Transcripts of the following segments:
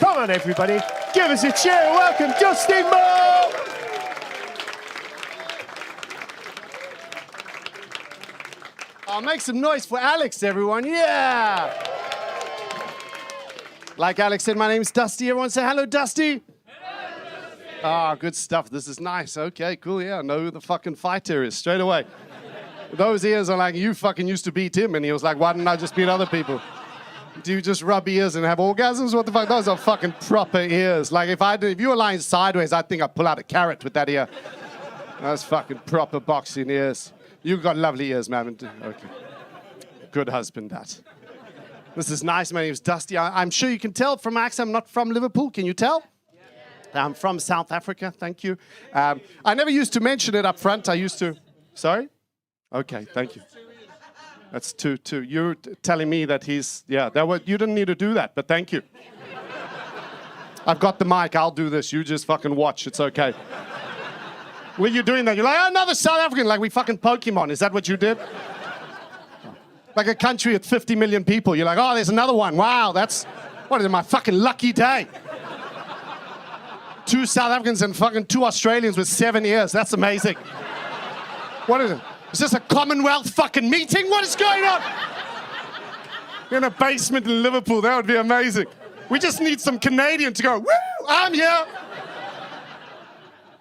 Come on, everybody. Give us a cheer. Welcome, Dustin Moore. I'll make some noise for Alex, everyone. Yeah. Like Alex said, my name's Dusty. Everyone say hello, Dusty. Ah, good stuff. This is nice. Okay, cool. Yeah, I know who the fucking fighter is straight away. Those ears are like, you fucking used to beat him. And he was like, why didn't I just beat other people? Do you just rub ears and have orgasms? What the fuck? Those are fucking proper ears. Like, if you were lying sideways, I'd think I'd pull out a carrot with that ear. That's fucking proper boxing ears. You've got lovely ears, man. Okay. Good husband, that. This is nice. My name's Dusty. I'm sure you can tell from my accent I'm not from Liverpool. Can you tell? Yeah. I'm from South Africa. Thank you. I never used to mention it up front. I used to... Sorry? Okay, thank you. That's two. You're telling me that he's... Yeah, you didn't need to do that, but thank you. I've got the mic. I'll do this. You just fucking watch. It's okay. Were you doing that? You're like, oh, another South African, like we fucking Pokemon. Is that what you did? Like a country with 50 million people. You're like, oh, there's another one. Wow, what is it, my fucking lucky day? 2 South Africans and fucking 2 Australians with 7 ears. That's amazing. What is it? Is this a Commonwealth fucking meeting? What is going on? In a basement in Liverpool, that would be amazing. We just need some Canadian to go, woo, I'm here.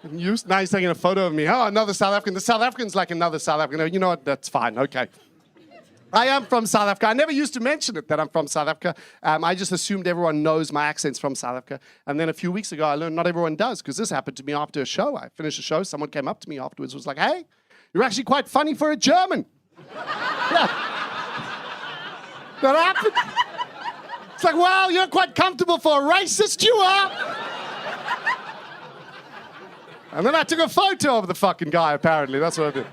And now he's taking a photo of me. Oh, another South African. The South African's like another South African. You know what? That's fine. Okay. I am from South Africa. I never used to mention it that I'm from South Africa. I just assumed everyone knows my accent's from South Africa. And then a few weeks ago, I learned not everyone does, because this happened to me after a show. I finished a show. Someone came up to me afterwards and was like, hey, you're actually quite funny for a German. Yeah. That happened. It's like, wow, you're quite comfortable for a racist, you are. And then I took a photo of the fucking guy, apparently. That's what I did.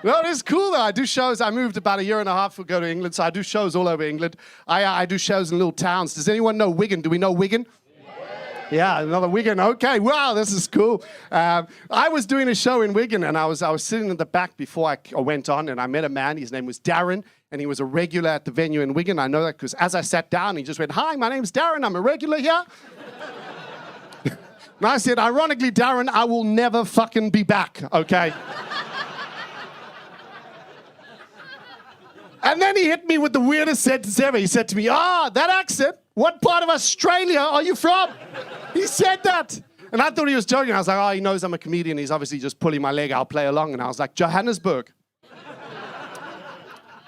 No, it is cool, though. I do shows. I moved about a year and a half ago to England, so I do shows all over England. I do shows in little towns. Does anyone know Wigan? Do we know Wigan? Yeah, another Wigan. Okay, wow, this is cool. I was doing a show in Wigan, and I was sitting in the back before I went on, and I met a man. His name was Darren, and he was a regular at the venue in Wigan. I know that because as I sat down, he just went, hi, my name's Darren. I'm a regular here. And I said, ironically, Darren, I will never fucking be back, okay? And then he hit me with the weirdest sentence ever. He said to me, that accent, what part of Australia are you from? He said that. And I thought he was joking. I was like, he knows I'm a comedian. He's obviously just pulling my leg. I'll play along. And I was like, Johannesburg.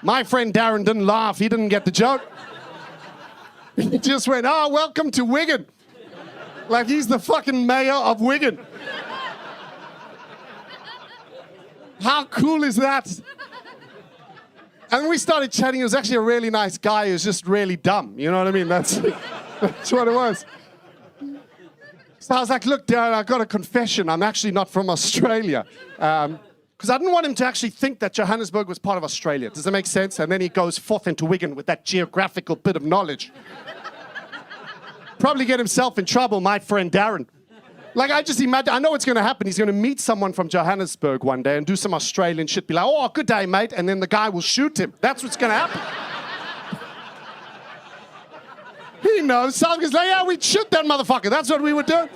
My friend Darren didn't laugh. He didn't get the joke. He just went, welcome to Wigan. Like he's the fucking mayor of Wigan. How cool is that? And we started chatting. He was actually a really nice guy. He was just really dumb. You know what I mean? That's what it was. So I was like, look, Darren, I got a confession. I'm actually not from Australia. Because I didn't want him to actually think that Johannesburg was part of Australia. Does that make sense? And then he goes forth into Wigan with that geographical bit of knowledge. Probably get himself in trouble, my friend Darren. Like, I just imagine, I know what's going to happen. He's going to meet someone from Johannesburg one day and do some Australian shit. Be like, oh, good day, mate. And then the guy will shoot him. That's what's going to happen. He knows. South Africa's like, yeah, we'd shoot that motherfucker. That's what we would do.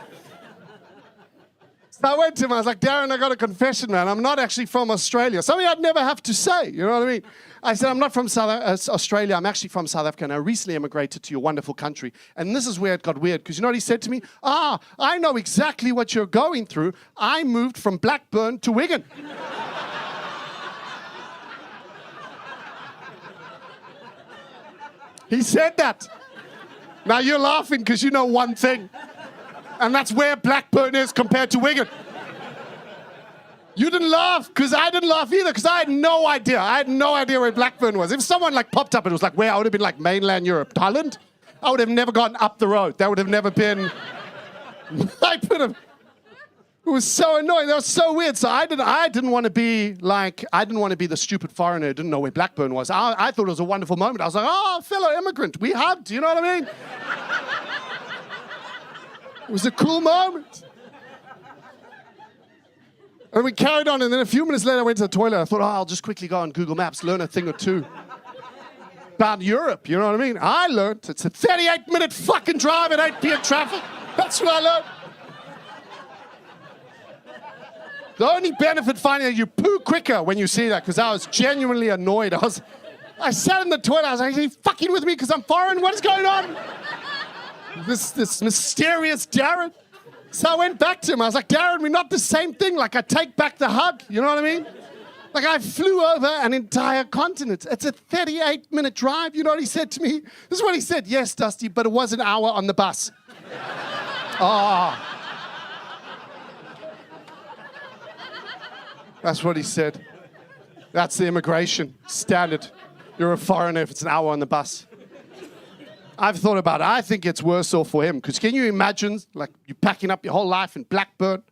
So I went to him. I was like, Darren, I got a confession, man. I'm not actually from Australia. Something I'd never have to say. You know what I mean? I said, I'm not from Australia. I'm actually from South Africa, and I recently immigrated to your wonderful country. And this is where it got weird, because you know what he said to me? I know exactly what you're going through. I moved from Blackburn to Wigan. He said that. Now you're laughing because you know one thing. And that's where Blackburn is compared to Wigan. You didn't laugh, because I didn't laugh either, because I had no idea. I had no idea where Blackburn was. If someone like popped up and it was like, where? I would have been like mainland Europe. Thailand? I would have never gone up the road. That would have never been... It was so annoying. That was so weird. So I didn't want to be the stupid foreigner who didn't know where Blackburn was. I thought it was a wonderful moment. I was like, fellow immigrant, we hugged. You know what I mean? It was a cool moment. And we carried on, and then a few minutes later I went to the toilet. I thought, I'll just quickly go on Google Maps, learn a thing or two. about Europe, you know what I mean? I learned it's a 38-minute fucking drive at 8 p.m. traffic. That's what I learned. The only benefit finding that you poo quicker when you see that, because I was genuinely annoyed. I sat in the toilet, I was like, are you fucking with me because I'm foreign? What is going on? This mysterious Darren. So I went back to him. I was like, Darren, we're not the same thing. Like, I take back the hug. You know what I mean? Like, I flew over an entire continent. It's a 38-minute drive. You know what he said to me? This is what he said. Yes, Dusty, but it was an hour on the bus. Oh. That's what he said. That's the immigration standard. You're a foreigner if it's an hour on the bus. I've thought about it. I think it's worse off for him. Because can you imagine, like, you packing up your whole life in Blackburn?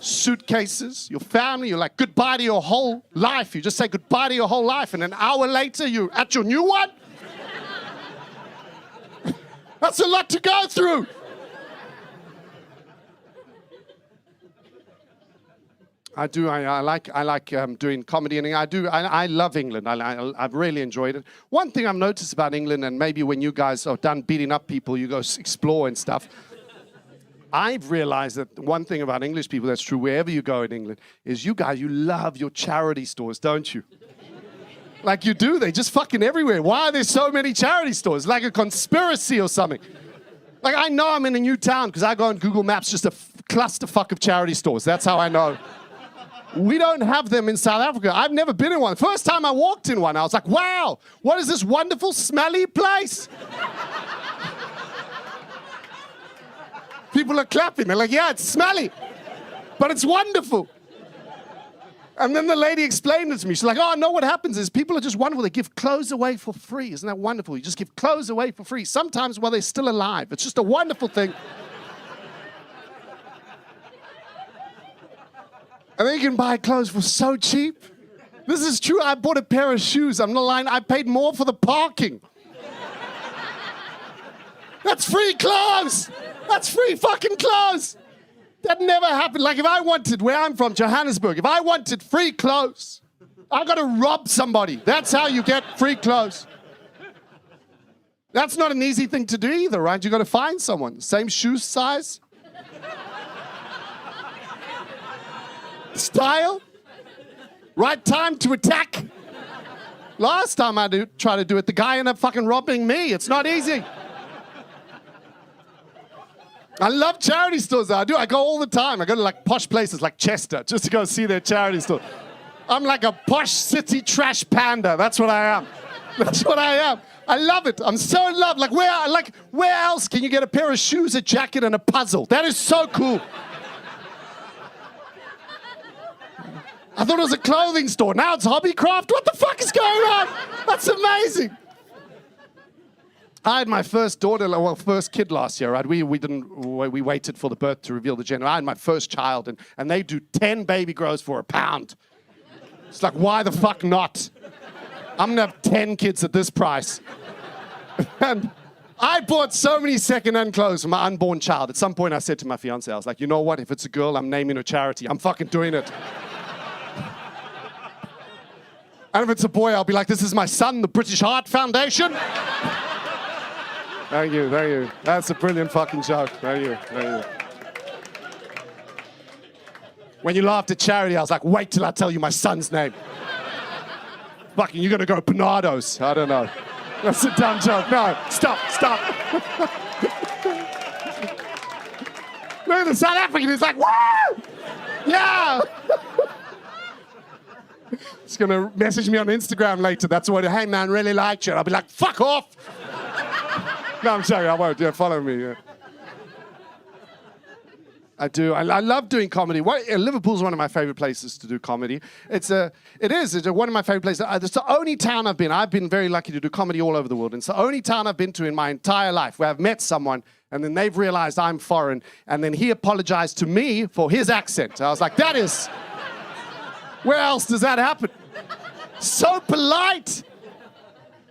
Suitcases, your family, you're like, goodbye to your whole life. You just say goodbye to your whole life, and an hour later, you're at your new one? That's a lot to go through. I do. I like doing comedy, and I love England. I've really enjoyed it. One thing I've noticed about England, and maybe when you guys are done beating up people, you go explore and stuff. I've realized that one thing about English people that's true wherever you go in England is you guys, you love your charity stores, don't you? Like you do. They just fucking everywhere. Why are there so many charity stores? Like a conspiracy or something. Like I know I'm in a new town because I go on Google Maps, just a clusterfuck of charity stores. That's how I know. We don't have them in South Africa. I've never been in one. First time I walked in one, I was like, wow, what is this wonderful, smelly place? People are clapping. They're like, yeah, it's smelly, but it's wonderful. And then the lady explained it to me. She's like, oh, I know what happens is people are just wonderful. They give clothes away for free. Isn't that wonderful? You just give clothes away for free, sometimes while they're still alive. It's just a wonderful thing. And then you can buy clothes for so cheap. This is true. I bought a pair of shoes. I'm not lying. I paid more for the parking. That's free clothes. That's free fucking clothes. That never happened. Like if I wanted, where I'm from, Johannesburg, if I wanted free clothes, I got to rob somebody. That's how you get free clothes. That's not an easy thing to do either, right? You got to find someone. Same shoe size. Style, right time to attack. Last time I tried to do it, the guy ended up fucking robbing me. It's not easy. I love charity stores. I do. I go all the time. I go to like posh places like Chester just to go see their charity store. I'm like a posh city trash panda. That's what I am. That's what I am. I love it. I'm so in love. Like where else can you get a pair of shoes, a jacket, and a puzzle? That is so cool. I thought it was a clothing store. Now it's Hobbycraft. What the fuck is going on? That's amazing. I had my first daughter, well, first kid last year, right? We waited for the birth to reveal the gender. I had my first child, and they do 10 baby grows for £1. It's like, why the fuck not? I'm gonna have 10 kids at this price. And I bought so many second-hand clothes for my unborn child. At some point, I said to my fiance, I was like, you know what? If it's a girl, I'm naming her charity. I'm fucking doing it. And if it's a boy, I'll be like, this is my son, the British Heart Foundation. Thank you, thank you. That's a brilliant fucking joke. Thank you, thank you. When you laughed at charity, I was like, wait till I tell you my son's name. Fucking, you're gonna go Bernardo's. I don't know. That's a dumb joke. No, stop. Look at the South African, he's like, woo! Yeah! He's gonna message me on Instagram later. That's what, hey man, really liked you. I'll be like, fuck off! No, I'm sorry, I won't. Yeah, follow me. Yeah. I do. I love doing comedy. Liverpool's one of my favorite places to do comedy. It is one of my favorite places. It's the only town I've been. I've been very lucky to do comedy all over the world. And it's the only town I've been to in my entire life where I've met someone and then they've realized I'm foreign and then he apologized to me for his accent. I was like, that is... Where else does that happen? So polite.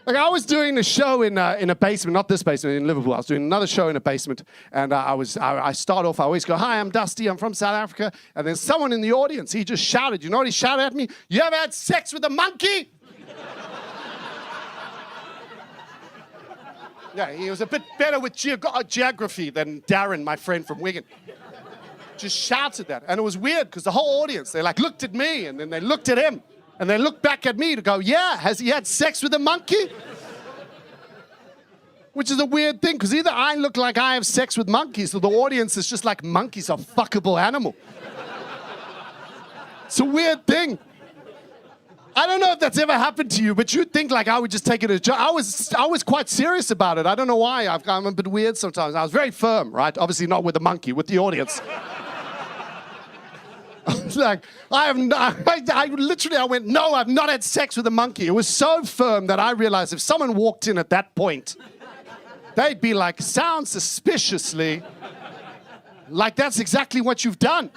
Like I was doing a show in a basement, not this basement, in Liverpool. I was doing another show in a basement, and I start off, I always go, hi, I'm Dusty, I'm from South Africa, and then someone in the audience, he just shouted, you know what he shouted at me? You ever had sex with a monkey? Yeah, he was a bit better with geography than Darren, my friend from Wigan. Just shouted that. And it was weird because the whole audience, they like looked at me and then they looked at him and they looked back at me to go, yeah, has he had sex with a monkey? Which is a weird thing because either I look like I have sex with monkeys or the audience is just like monkeys are a fuckable animal. It's a weird thing. I don't know if that's ever happened to you, but you'd think like I would just take it as a joke. I was quite serious about it. I don't know why. I'm a bit weird sometimes. I was very firm, right? Obviously not with the monkey, with the audience. I was like, I went, no, I've not had sex with a monkey. It was so firm that I realized if someone walked in at that point, they'd be like, sounds suspiciously like that's exactly what you've done.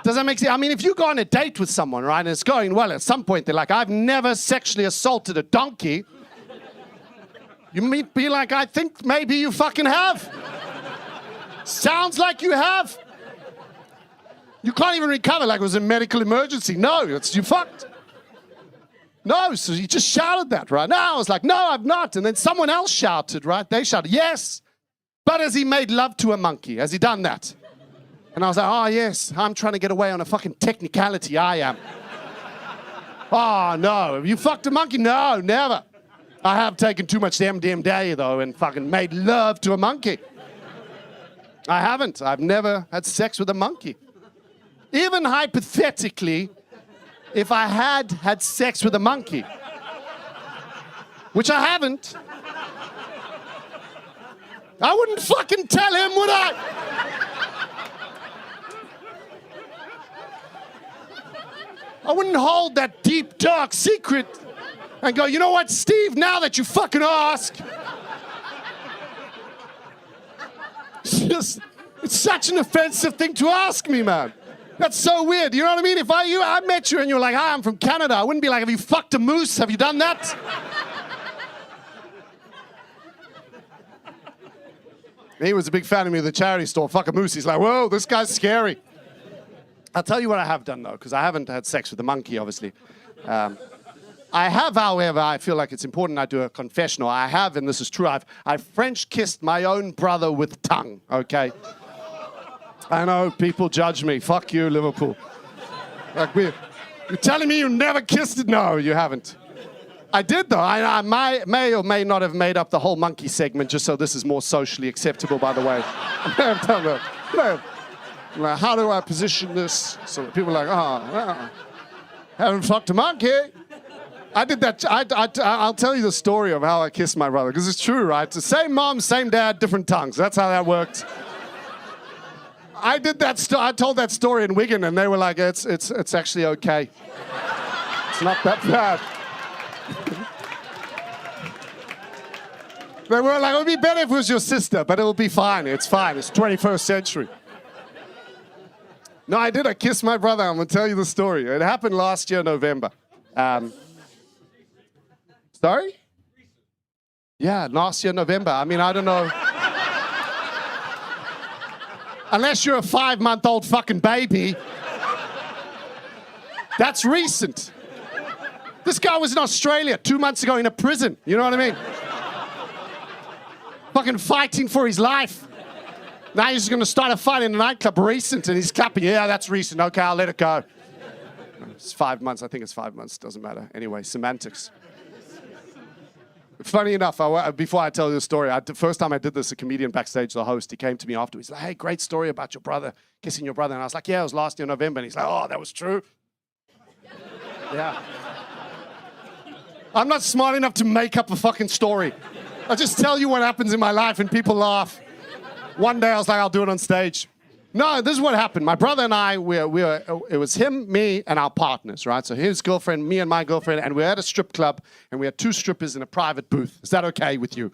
Does that make sense? I mean, if you go on a date with someone, right, and it's going well, at some point they're like, I've never sexually assaulted a donkey. You might be like, I think maybe you fucking have. Sounds like you have. You can't even recover like it was a medical emergency. No, you fucked. No, so you just shouted that, right? No, I was like, no, I've not. And then someone else shouted, right? They shouted, yes. But has he made love to a monkey? Has he done that? And I was like, oh, yes, I'm trying to get away on a fucking technicality, I am. Oh, no, have you fucked a monkey? No, never. I have taken too much MDMA, though, and fucking made love to a monkey. I haven't. I've never had sex with a monkey. Even hypothetically, if I had sex with a monkey, which I haven't, I wouldn't fucking tell him, would I? I wouldn't hold that deep, dark secret and go, you know what, Steve, now that you fucking ask. It's such an offensive thing to ask me, man. That's so weird. You know what I mean? If I met you and you're like, hi, I'm from Canada, I wouldn't be like, have you fucked a moose? Have you done that? He was a big fan of me at the charity store. Fuck a moose. He's like, whoa, this guy's scary. I'll tell you what I have done, though, because I haven't had sex with a monkey, obviously. I have, however, I feel like it's important I do a confessional. I have, and this is true, I've French kissed my own brother with tongue, okay? I know, people judge me. Fuck you, Liverpool. Like, you're telling me you never kissed it? No, you haven't. I did, though. I may or may not have made up the whole monkey segment just so this is more socially acceptable, by the way. I may have done that. No. Like, how do I position this? So people are like, oh, haven't fucked a monkey. I did that. I'll tell you the story of how I kissed my brother, because it's true, right? It's the same mom, same dad, different tongues. That's how that worked. I did that. I told that story in Wigan, and they were like, it's actually okay. It's not that bad. They were like, it would be better if it was your sister, but it will be fine. It's fine. It's 21st century. No, I did. I kissed my brother. I'm going to tell you the story. It happened last year, November. Sorry? Yeah, last year, November. I mean, I don't know. Unless you're a 5-month-old fucking baby. That's recent. This guy was in Australia 2 months ago in a prison. You know what I mean? Fucking fighting for his life. Now he's going to start a fight in a nightclub. Recent, and he's clapping. Yeah, that's recent. Okay, I'll let it go. It's 5 months. I think it's 5 months. Doesn't matter. Anyway, semantics. Funny enough, before I tell you the story, the first time I did this, a comedian backstage, the host, he came to me afterwards. He's like, hey, great story about your brother, kissing your brother. And I was like, yeah, it was last year, November. And he's like, oh, that was true. Yeah. I'm not smart enough to make up a fucking story. I just tell you what happens in my life and people laugh. One day I was like, I'll do it on stage. No, this is what happened. My brother and I, it was him, me, and our partners, right? So his girlfriend, me and my girlfriend, and we were at a strip club, and we had 2 strippers in a private booth. Is that okay with you?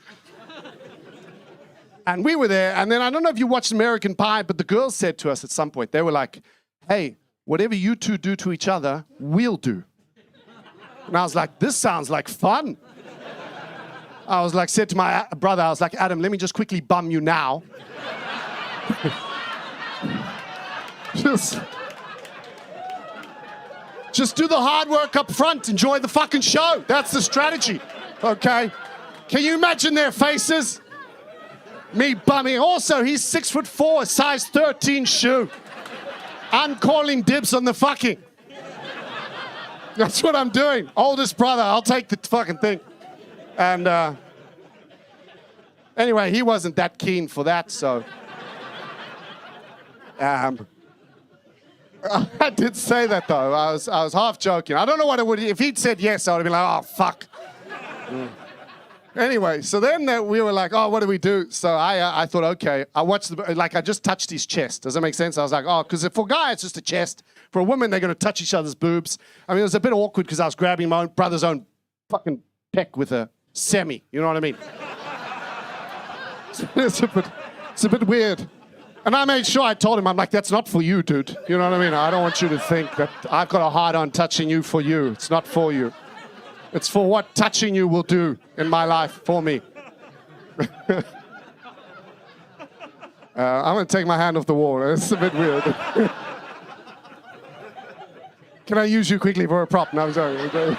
And we were there, and then I don't know if you watched American Pie, but the girls said to us at some point, they were like, hey, whatever you two do to each other, we'll do. And I was like, this sounds like fun. I was like, said to my brother, I was like, Adam, let me just quickly bum you now. Just do the hard work up front. Enjoy the fucking show. That's the strategy. Okay? Can you imagine their faces? Me bumming. Also, he's 6'4", size 13 shoe. I'm calling dibs on the fucking. That's what I'm doing. Oldest brother, I'll take the fucking thing. And anyway, he wasn't that keen for that, so. I did say that though. I was half joking. I don't know what it would. If he'd said yes, I would have been like, oh fuck. Anyway, so then we were like, oh, what do we do? So I thought, okay, I watched I just touched his chest. Does that make sense? I was like, oh, because for a guy it's just a chest. For a woman, they're going to touch each other's boobs. I mean, it was a bit awkward because I was grabbing my own brother's own fucking peck with a semi. You know what I mean? It's a bit weird. And I made sure I told him, I'm like, that's not for you, dude. You know what I mean? I don't want you to think that I've got a hard on touching you for you. It's not for you. It's for what touching you will do in my life for me. I'm going to take my hand off the wall. It's a bit weird. Can I use you quickly for a prop? No, I'm sorry.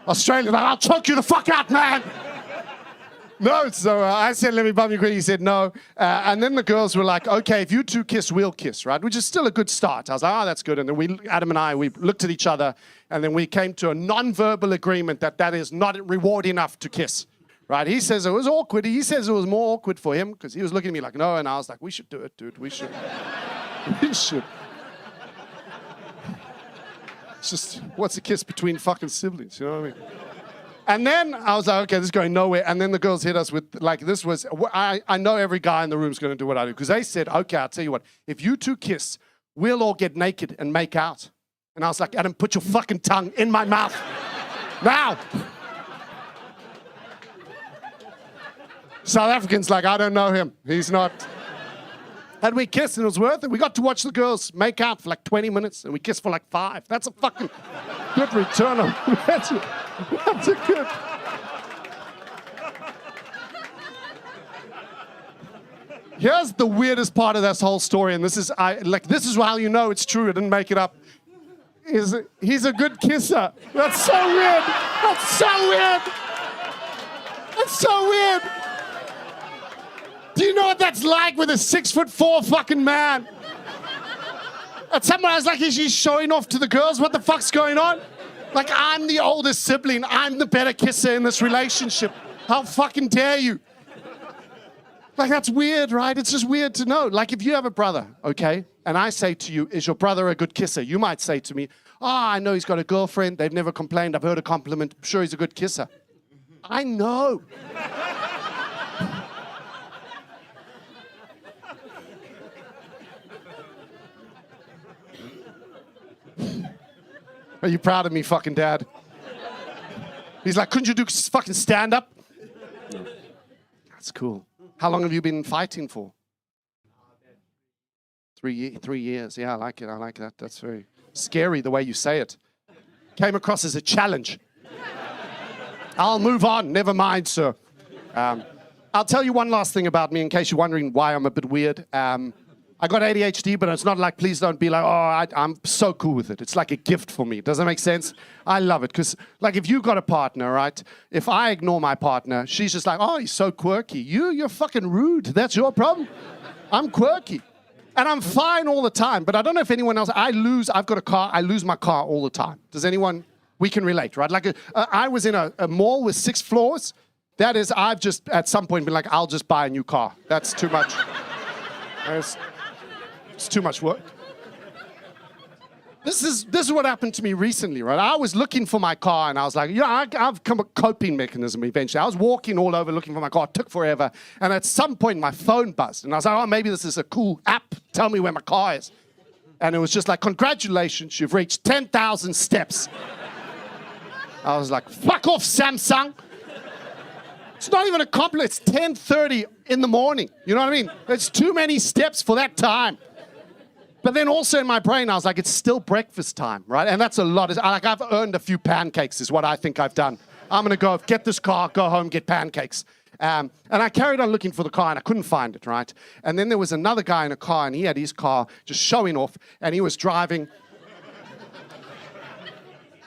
Australian, I'll choke you the fuck out, man. No, so I said, let me bum you quickly. He said no. And then the girls were like, okay, if you two kiss, we'll kiss, right? Which is still a good start. I was like, oh, that's good. And then Adam and I, we looked at each other, and then we came to a non-verbal agreement that is not reward enough to kiss, right? He says it was awkward. He says it was more awkward for him because he was looking at me like, no. And I was like, we should do it, dude. We should. We should. It's just, what's a kiss between fucking siblings? You know what I mean? And then I was like, okay, this is going nowhere. And then the girls hit us with, like, this was, I know every guy in the room is going to do what I do. Because they said, okay, I'll tell you what, if you two kiss, we'll all get naked and make out. And I was like, Adam, put your fucking tongue in my mouth. Now. South Africans, like, I don't know him. He's not. And we kissed and it was worth it. We got to watch the girls make out for like 20 minutes and we kissed for like 5. That's a fucking good return on. That's a good. Here's the weirdest part of this whole story, and this is how you know it's true. I didn't make it up. He's a good kisser. That's so weird. That's so weird. That's so weird. Do you know what that's like with a 6'4" fucking man? And someone I was like, is he showing off to the girls? What the fuck's going on? Like, I'm the oldest sibling. I'm the better kisser in this relationship. How fucking dare you? Like, that's weird, right? It's just weird to know. Like, if you have a brother, okay, and I say to you, is your brother a good kisser? You might say to me, oh, I know he's got a girlfriend. They've never complained. I've heard a compliment. I'm sure he's a good kisser. I know. Are you proud of me, fucking dad? He's like, couldn't you do fucking stand-up? That's cool. How long have you been fighting for? 3 years. Yeah, I like it. I like that. That's very scary, the way you say it. Came across as a challenge. I'll move on. Never mind, sir. I'll tell you one last thing about me, in case you're wondering why I'm a bit weird. I got ADHD, but it's not like, please don't be like, oh, I'm so cool with it. It's like a gift for me. Does that make sense? I love it. Because, like, if you've got a partner, right? If I ignore my partner, she's just like, oh, he's so quirky. You're fucking rude. That's your problem. I'm quirky. And I'm fine all the time. But I don't know if anyone else, I've got a car, I lose my car all the time. Does anyone, we can relate, right? Like, I was in a mall with 6 floors. That is, I've just, at some point, been like, I'll just buy a new car. That's too much. It's too much work. This is what happened to me recently, right? I was looking for my car, and I was like, yeah, I've come a coping mechanism eventually. I was walking all over looking for my car. It took forever. And at some point, my phone buzzed. And I was like, oh, maybe this is a cool app. Tell me where my car is. And it was just like, congratulations, you've reached 10,000 steps. I was like, fuck off, Samsung. It's not even a compliment. It's 10:30 in the morning. You know what I mean? It's too many steps for that time. But then also in my brain, I was like, it's still breakfast time, right? And that's a lot. Like, I've earned a few pancakes is what I think I've done. I'm going to go get this car, go home, get pancakes. And I carried on looking for the car, and I couldn't find it, right? And then there was another guy in a car, and he had his car just showing off, and he was driving.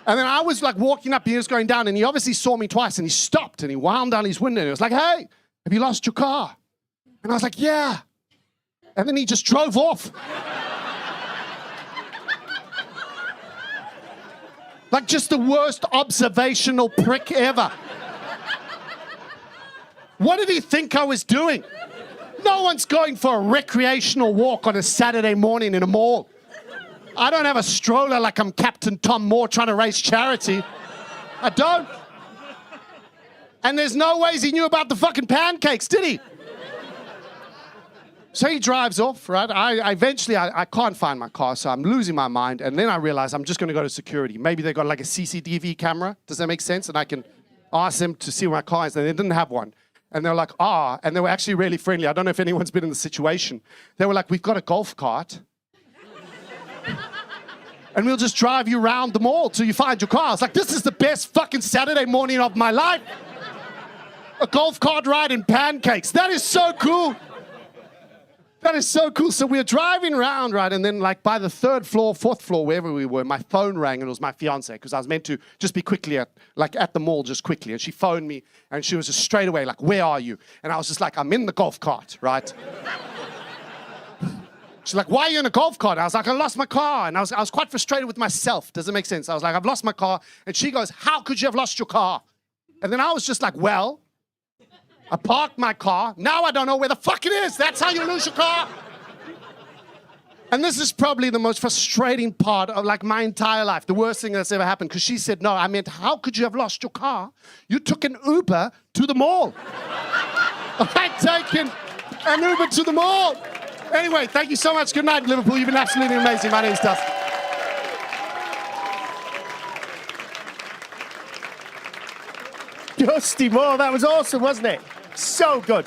And then I was like walking up, he was going down, and he obviously saw me twice, and he stopped, and he wound down his window, and he was like, hey, have you lost your car? And I was like, yeah. And then he just drove off. Like just the worst observational prick ever. What did he think I was doing? No one's going for a recreational walk on a Saturday morning in a mall. I don't have a stroller like I'm Captain Tom Moore trying to raise charity. I don't. And there's no ways he knew about the fucking pancakes, did he? So he drives off, right? I eventually can't find my car, so I'm losing my mind. And then I realize I'm just going to go to security. Maybe they got like a CCTV camera. Does that make sense? And I can ask them to see where my car is. And they didn't have one. And they were like, and they were actually really friendly. I don't know if anyone's been in the situation. They were like, we've got a golf cart. And we'll just drive you around the mall till you find your car. I was like, this is the best fucking Saturday morning of my life. A golf cart ride in pancakes. That is so cool. That is so cool. So we were driving around, right? And then like by the 3rd floor, 4th floor, wherever we were, my phone rang, and it was my fiance, because I was meant to just be quickly at the mall, just quickly. And she phoned me, and she was just straight away like, where are you? And I was just like, I'm in the golf cart, right? She's like, why are you in a golf cart? I was like, I lost my car. And I was quite frustrated with myself. Does it make sense? I was like, I've lost my car. And she goes, how could you have lost your car? And then I was just like, well, I parked my car. Now I don't know where the fuck it is. That's how you lose your car. And this is probably the most frustrating part of like my entire life. The worst thing that's ever happened. Because she said, no, I meant, how could you have lost your car? You took an Uber to the mall. I'd taken an Uber to the mall. Anyway, thank you so much. Good night, Liverpool. You've been absolutely amazing. My name's Dustin. Dusty Moore, that was awesome, wasn't it? So good.